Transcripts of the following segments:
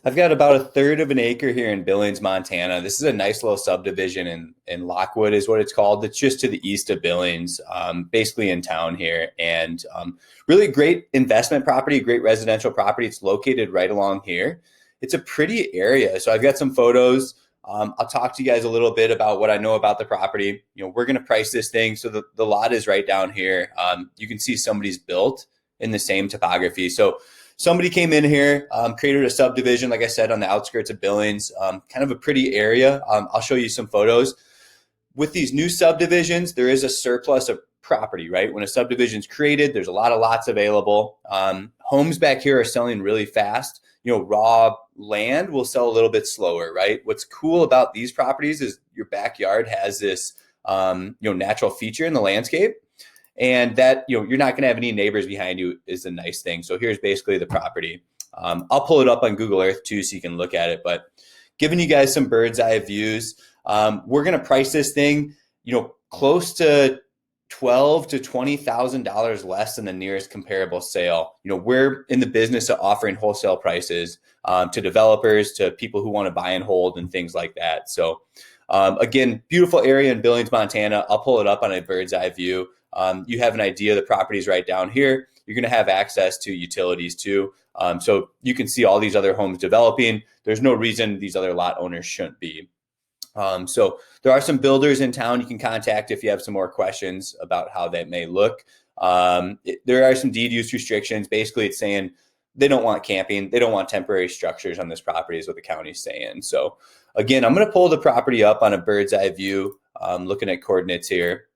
I've got about a third of an acre here in Billings, Montana. This is a nice little subdivision in Lockwood is what it's called. It's just to the east of Billings, basically in town here. And really great investment property, great residential property. It's located right along here. It's a pretty area. So I've got some photos. I'll talk to you guys a little bit about what I know about the property. We're going to price this thing. So the lot is right down here. You can see somebody's built in the same topography. So somebody came in here, created a subdivision, like I said, on the outskirts of Billings, kind of a pretty area. I'll show you some photos. With these new subdivisions, there is a surplus of property, right? When a subdivision's created, there's a lot of lots available. Homes back here are selling really fast. Raw land will sell a little bit slower, right? What's cool about these properties is your backyard has this, natural feature in the landscape. And that, you're not going to have any neighbors behind you is a nice thing. So here's basically the property. I'll pull it up on Google Earth too, so you can look at it. But giving you guys some bird's eye views, we're going to price this thing, close to $12,000 to $20,000 less than the nearest comparable sale. We're in the business of offering wholesale prices to developers, to people who want to buy and hold and things like that. So again, beautiful area in Billings, Montana. I'll pull it up on a bird's eye view. You have an idea. The property's right down here. You're going to have access to utilities too. So you can see all these other homes developing. There's no reason these other lot owners shouldn't be. So there are some builders in town you can contact if you have some more questions about how that may look. There are some deed use restrictions. Basically, it's saying they don't want camping. They don't want temporary structures on this property is what the county's saying. So again, I'm going to pull the property up on a bird's eye view, looking at coordinates here,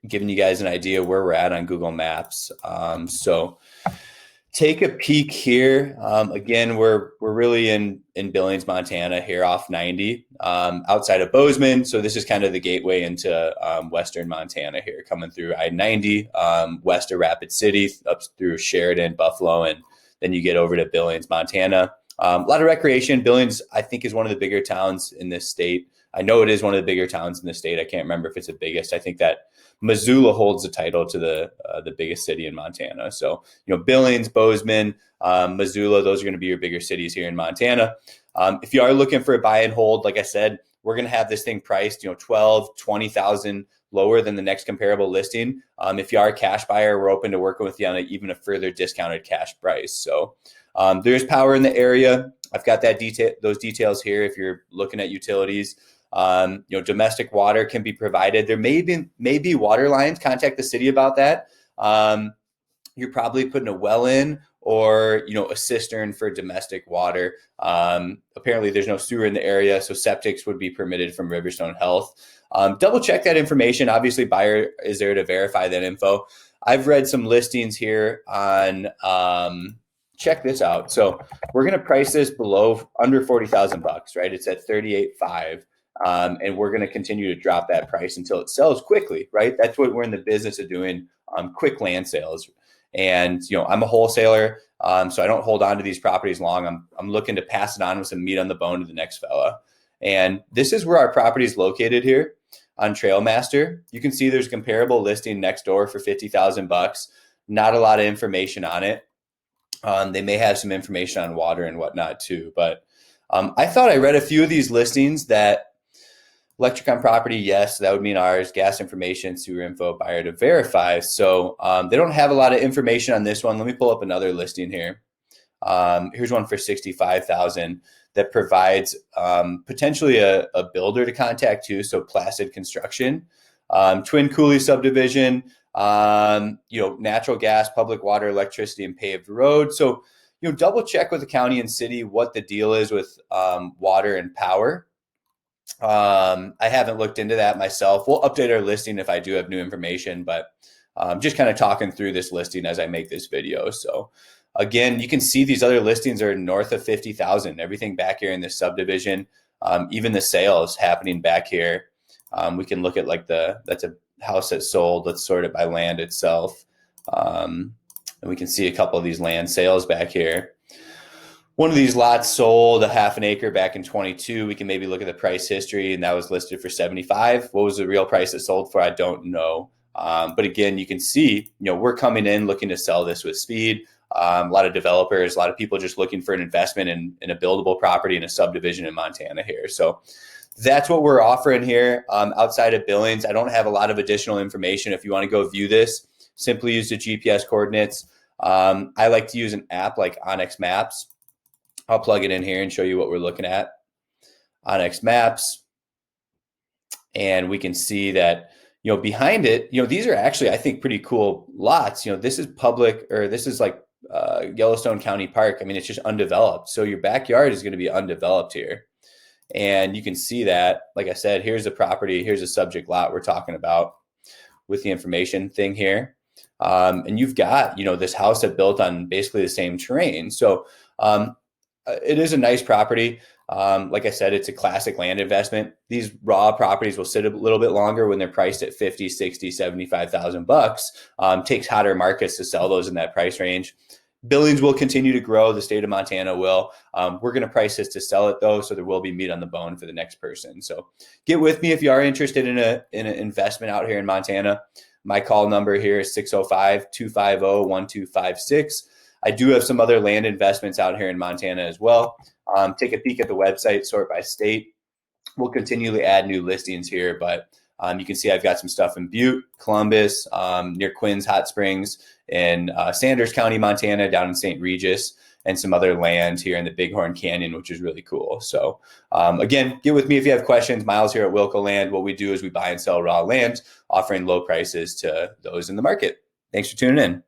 giving you guys an idea where we're at on Google Maps. So take a peek here. Again, we're really in Billings, Montana here off 90, outside of Bozeman. So this is kind of the gateway into western Montana here, coming through I-90, west of Rapid City, up through Sheridan, Buffalo, and then you get over to Billings, Montana. A lot of recreation. Billings, I think, is one of the bigger towns in this state. I know it is one of the bigger towns in the state. I can't remember if it's the biggest. I think that Missoula holds the title to the biggest city in Montana. So, Billings, Bozeman, Missoula, those are going to be your bigger cities here in Montana. If you are looking for a buy and hold, like I said, we're going to have this thing priced, 12, 20,000 lower than the next comparable listing. If you are a cash buyer, we're open to working with you on even a further discounted cash price. So there's power in the area. I've got those details here. If you're looking at utilities, domestic water can be provided. There may be water lines. Contact the city about that. You're probably putting a well in or, a cistern for domestic water. Apparently there's no sewer in the area, so septics would be permitted from Riverstone Health. Double check that information. Obviously, buyer is there to verify that info. I've read some listings here on, check this out. So we're going to price this under $40,000, right? It's at $38,500. And we're going to continue to drop that price until it sells quickly, right? That's what we're in the business of doing, quick land sales. And, I'm a wholesaler, so I don't hold on to these properties long. I'm looking to pass it on with some meat on the bone to the next fella. And this is where our property is located here on Trailmaster. You can see there's a comparable listing next door for $50,000. Not a lot of information on it. They may have some information on water and whatnot too. But I thought I read a few of these listings that electric on property, yes, that would mean ours. Gas information, sewer info, buyer to verify. So they don't have a lot of information on this one. Let me pull up another listing here. Here's one for $65,000 that provides potentially a builder to contact too. So Placid Construction, Twin Coulee subdivision, natural gas, public water, electricity, and paved road. So, double check with the county and city what the deal is with water and power. I haven't looked into that myself. We'll update our listing if I do have new information, but just kind of talking through this listing as I make this video. So again, you can see these other listings are north of 50,000, everything back here in this subdivision, even the sales happening back here. We can look at that's a house that sold. Let's sort it by land itself. And we can see a couple of these land sales back here. One of these lots sold a half an acre back in 22. We can maybe look at the price history, and that was listed for 75. What was the real price it sold for? I don't know. But again, you can see, we're coming in looking to sell this with speed. A lot of developers, a lot of people just looking for an investment in a buildable property in a subdivision in Montana here. So that's what we're offering here. Outside of Billings, I don't have a lot of additional information. If you want to go view this, simply use the GPS coordinates. I like to use an app like Onyx Maps. I'll plug it in here and show you what we're looking at. Onyx Maps. And we can see that, behind it, these are actually, I think, pretty cool lots. This is public, or this is like Yellowstone County Park. I mean, it's just undeveloped. So your backyard is going to be undeveloped here. And you can see that, like I said, here's the property, here's a subject lot we're talking about with the information thing here. And you've got, this house that built on basically the same terrain. So it is a nice property. Like I said, it's a classic land investment. These raw properties will sit a little bit longer when they're priced at 50, 60, 75,000 bucks. Takes hotter markets to sell those in that price range. Billings will continue to grow. The state of Montana will. We're going to price this to sell it though, so there will be meat on the bone for the next person. So get with me if you are interested in an investment out here in Montana. My call number here is 605-250-1256. I do have some other land investments out here in Montana as well. Take a peek at the website, sort by state. We'll continually add new listings here, but you can see I've got some stuff in Butte, Columbus, near Quinn's Hot Springs, in Sanders County, Montana, down in St. Regis, and some other land here in the Bighorn Canyon, which is really cool. So again, get with me if you have questions. Miles here at Wilco Land. What we do is we buy and sell raw land, offering low prices to those in the market. Thanks for tuning in.